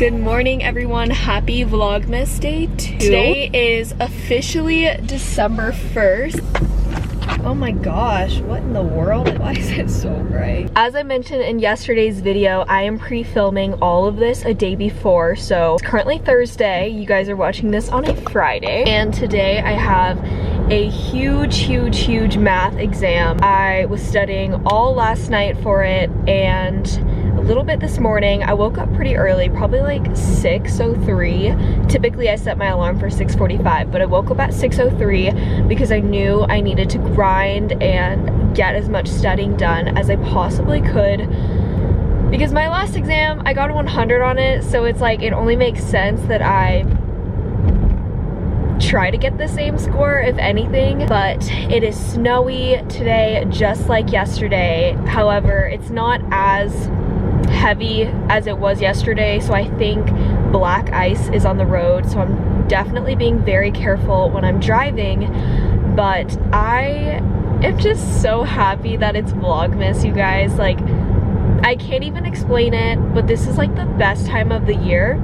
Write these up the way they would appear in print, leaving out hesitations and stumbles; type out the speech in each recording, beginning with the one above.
Good morning, everyone. Happy Vlogmas Day 2. Today is officially December 1st. Oh my gosh, what in the world? Why is it so bright? As I mentioned in yesterday's video, I am pre-filming all of this a day before. So it's currently Thursday. You guys are watching this on a Friday. And today I have a huge math exam. I was studying all last night for it and a little bit this morning. I woke up pretty early, probably like 6:03. Typically I set my alarm for 6:45, but I woke up at 6:03 because I knew I needed to grind and get as much studying done as I possibly could. Because my last exam, I got a 100 on it, so it's like it only makes sense that I try to get the same score, if anything. But it is snowy today, just like yesterday. However, it's not as heavy as it was yesterday, so I think black ice is on the road, so I'm definitely being very careful when I'm driving. But I am just so happy that it's Vlogmas, you guys. Like, I can't even explain it, but this is like the best time of the year.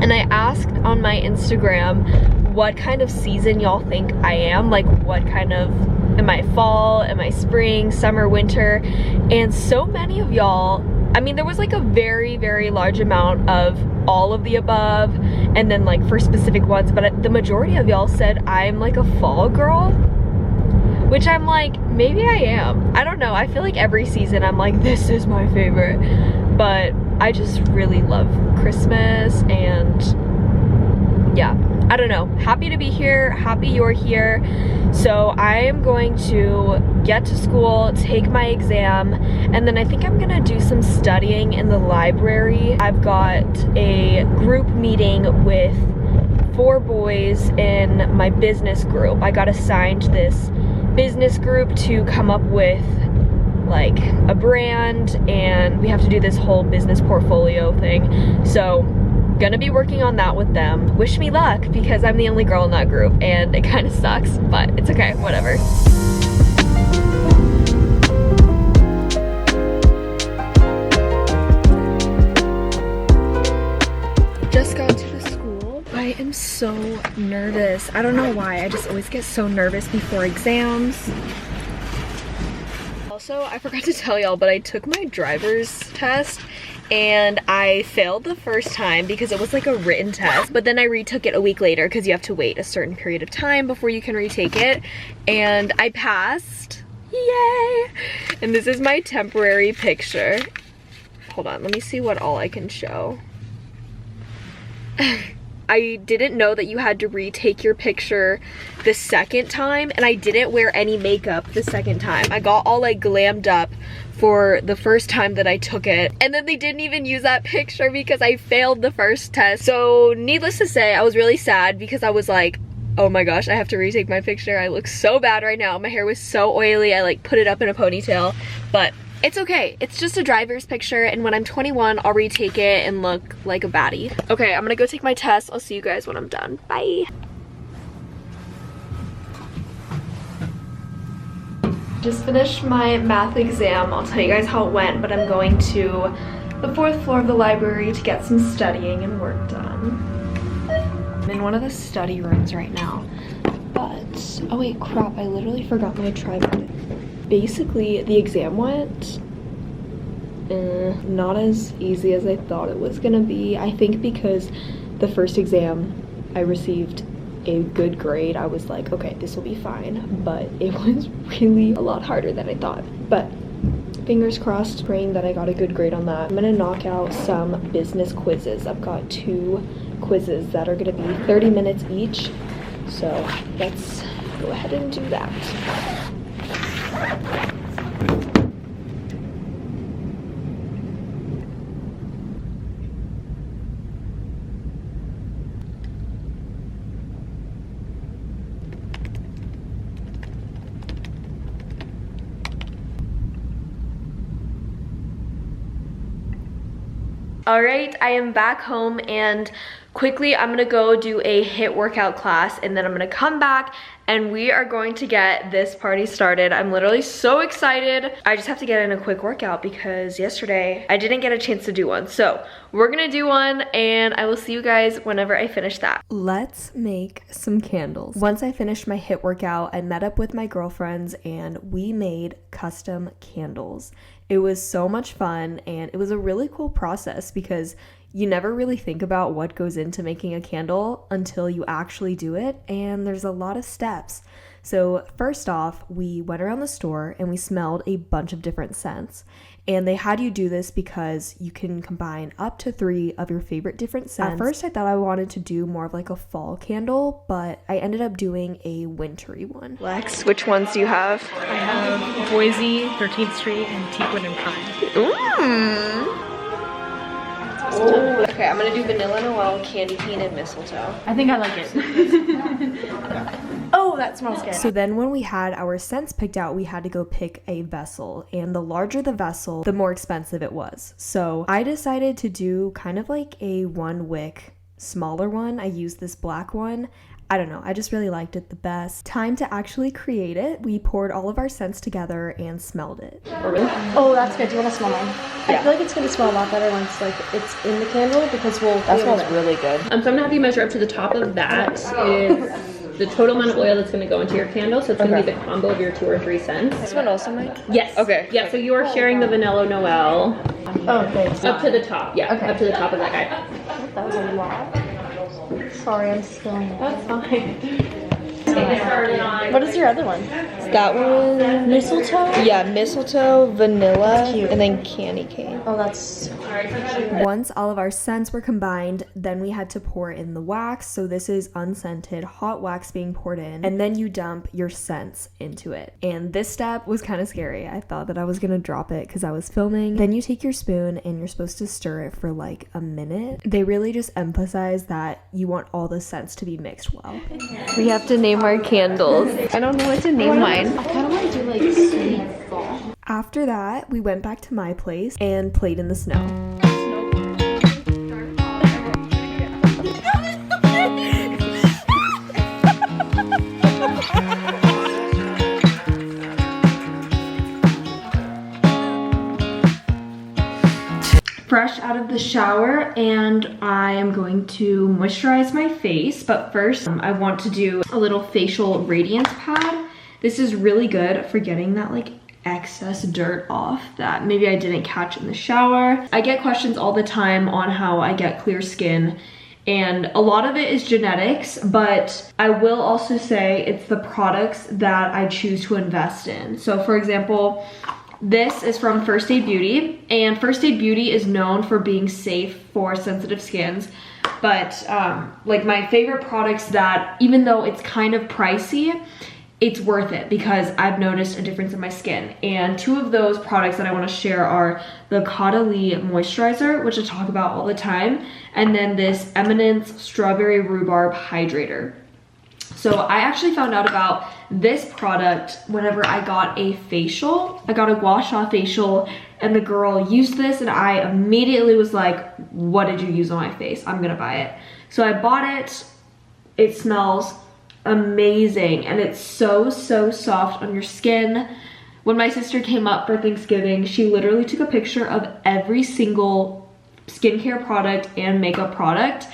And I asked on my Instagram what kind of season y'all think I am. Like, what kind of, am I fall, am I spring, summer, winter? And so many of y'all, I mean, there was like a very large amount of all of the above, and then like for specific ones, but the majority of y'all said I'm like a fall girl, which I'm like, maybe I am. I don't know. I feel like every season I'm like, this is my favorite, but I just really love Christmas. And yeah, I don't know. Happy to be here, happy you're here. So I am going to get to school, take my exam, and then I think I'm gonna do some studying in the library. I've got a group meeting with 4 boys in my business group. I got assigned this business group to come up with like a brand, and we have to do this whole business portfolio thing. So gonna be working on that with them. Wish me luck, because I'm the only girl in that group and it kind of sucks, but it's okay, whatever. Just got to the school. I am so nervous. I don't know why, I just always get so nervous before exams. Also, I forgot to tell y'all, but I took my driver's test and I failed the first time because it was like a written test, but then I retook it a week later because you have to wait a certain period of time before you can retake it, and I passed. Yay! And this is my temporary picture. Hold on, let me see what all I can show. I didn't know that you had to retake your picture the second time, and I didn't wear any makeup the second time. I got all like glammed up for the first time that I took it, and then they didn't even use that picture because I failed the first test. So needless to say, I was really sad because I was like, oh my gosh, I have to retake my picture. I look so bad right now. My hair was so oily. I like put it up in a ponytail, but it's okay. It's just a driver's picture, and when I'm 21, I'll retake it and look like a baddie. Okay, I'm gonna go take my test. I'll see you guys when I'm done. Bye. Just finished my math exam. I'll tell you guys how it went, but I'm going to the 4th floor of the library to get some studying and work done. I'm in one of the study rooms right now, but oh wait, crap, I literally forgot my tripod. Basically, the exam went not as easy as I thought it was gonna be. I think because the first exam I received a good grade, I was like, okay, this will be fine, but it was really a lot harder than I thought. But fingers crossed, praying that I got a good grade on that. I'm gonna knock out some business quizzes. I've got 2 quizzes that are gonna be 30 minutes each, so let's go ahead and do that. All right, I am back home, and quickly, I'm gonna go do a HIIT workout class, and then I'm gonna come back and we are going to get this party started. I'm literally so excited. I just have to get in a quick workout because yesterday I didn't get a chance to do one. So we're gonna do one and I will see you guys whenever I finish that. Let's make some candles. Once I finished my HIIT workout, I met up with my girlfriends and we made custom candles. It was so much fun and it was a really cool process because you never really think about what goes into making a candle until you actually do it, and there's a lot of steps. So first off, we went around the store and we smelled a bunch of different scents. And they had you do this because you can combine up to 3 of your favorite different scents. At first I thought I wanted to do more of like a fall candle, but I ended up doing a wintry one. Lex, which ones do you have? I have Boise, 13th Street, and Teakwood and Pine. Oh, okay, I'm gonna do vanilla Noel, candy cane, and mistletoe. I think I like it. Oh, that smells good. So then when we had our scents picked out, we had to go pick a vessel, and the larger the vessel, the more expensive it was. So I decided to do kind of like a 1 wick smaller one. I used this black one. I don't know, I just really liked it the best. Time to actually create it. We poured all of our scents together and smelled it. Oh, really? Oh, that's good. Do you want to smell mine? Yeah. I feel like it's going to smell a lot better once like it's in the candle because That smells really good. So I'm gonna have you measure up to the top of that is the total amount of oil that's gonna go into your candle. So it's gonna be the combo of your 2 or 3 scents. This one also might? Yes. Okay. Yeah, so you are sharing the Vanilla Noel Oh, okay. up to the top. Yeah, Okay. up to the top of that guy. That was a lot. Sorry, I'm spilling it. That's fine. What is your other one? That one, Mistletoe? yeah, mistletoe, vanilla, and then candy cane. Oh, that's... Once all of our scents were combined, then we had to pour in the wax. So this is unscented hot wax being poured in, and then you dump your scents into it. And this step was kind of scary. I thought that I was gonna drop it because I was filming. Then you take your spoon and you're supposed to stir it for like a minute. They really just emphasize that you want all the scents to be mixed well. We have to name our candles. I don't know what to name mine. I kind of want to do like sweet fall. After that, we went back to my place and played in the snow. Fresh out of the shower, and I am going to moisturize my face, but first I want to do a little facial radiance pad. This is really good for getting that like excess dirt off that maybe I didn't catch in the shower. I get questions all the time on how I get clear skin, and a lot of it is genetics, but I will also say it's the products that I choose to invest in. So for example, this is from First Aid Beauty, and First Aid Beauty is known for being safe for sensitive skins, but like my favorite products that, even though it's kind of pricey, it's worth it because I've noticed a difference in my skin. And 2 of those products that I want to share are the caro moisturizer, which I talk about all the time, and then this Eminence Strawberry Rhubarb Hydrator. So I actually found out about this product whenever I got a facial. I got a gua sha facial, and the girl used this and I immediately was like, what did you use on my face? I'm gonna buy it. So I bought it. It smells amazing and it's so soft on your skin. When my sister came up for Thanksgiving, she literally took a picture of every single skincare product and makeup product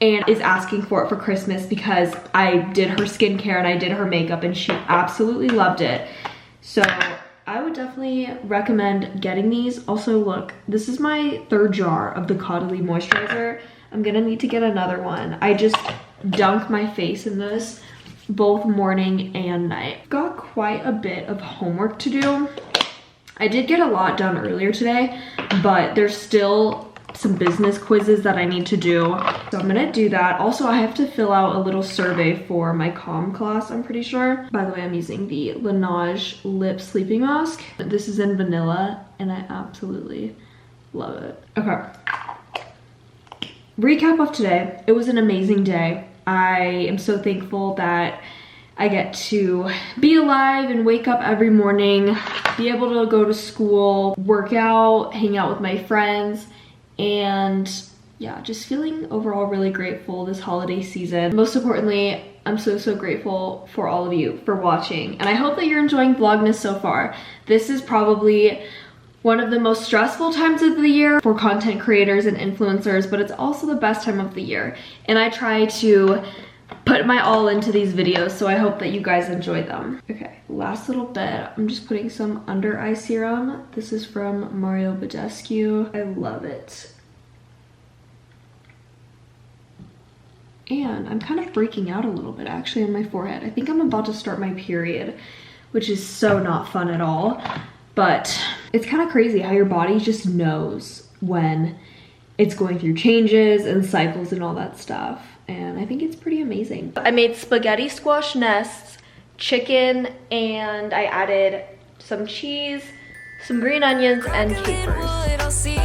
and is asking for it for Christmas because I did her skincare and I did her makeup and she absolutely loved it. So I would definitely recommend getting these. Also, look, this is my 3rd jar of the caro moisturizer. I'm gonna need to get another one. I just dunk my face in this both morning and night. Got quite a bit of homework to do. I did get a lot done earlier today, but there's still some business quizzes that I need to do. So I'm gonna do that. Also, I have to fill out a little survey for my comm class, I'm pretty sure. By the way, I'm using the Laneige Lip Sleeping Mask. This is in vanilla and I absolutely love it. Okay. Recap of today. It was an amazing day. I am so thankful that I get to be alive and wake up every morning, be able to go to school, work out, hang out with my friends, and yeah, just feeling overall really grateful this holiday season. Most importantly, I'm so grateful for all of you for watching, and I hope that you're enjoying Vlogmas so far. This is probably one of the most stressful times of the year for content creators and influencers, but it's also the best time of the year, and I try to put my all into these videos, so I hope that you guys enjoy them. Okay, last little bit. I'm just putting some under eye serum. This is from Mario Badescu. I love it. And I'm kind of freaking out a little bit actually on my forehead. I think I'm about to start my period, which is so not fun at all. But it's kind of crazy how your body just knows when it's going through changes and cycles and all that stuff. And I think it's pretty amazing. I made spaghetti squash nests, chicken, and I added some cheese, some green onions, and capers.